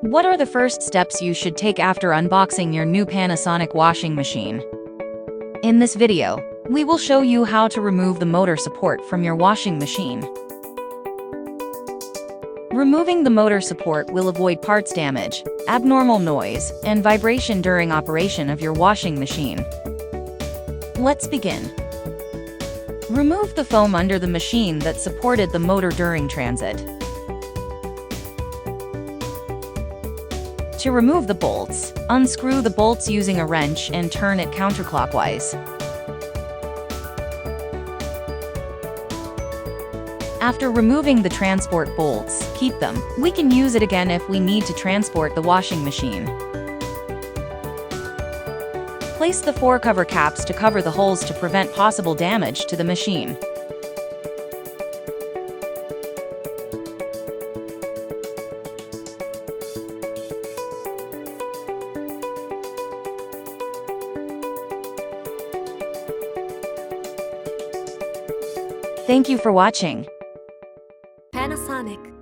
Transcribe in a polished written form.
What are the first steps you should take after unboxing your new Panasonic washing machine? In this video, we will show you how to remove the motor support from your washing machine. Removing the motor support will avoid parts damage, abnormal noise, and vibration during operation of your washing machine. Let's begin. Remove the foam under the machine that supported the motor during transit. To remove the bolts, unscrew the bolts using a wrench and turn it counterclockwise. After removing the transport bolts, keep them. We can use it again if we need to transport the washing machine. Place the 4 cover caps to cover the holes to prevent possible damage to the machine. Thank you for watching. Panasonic.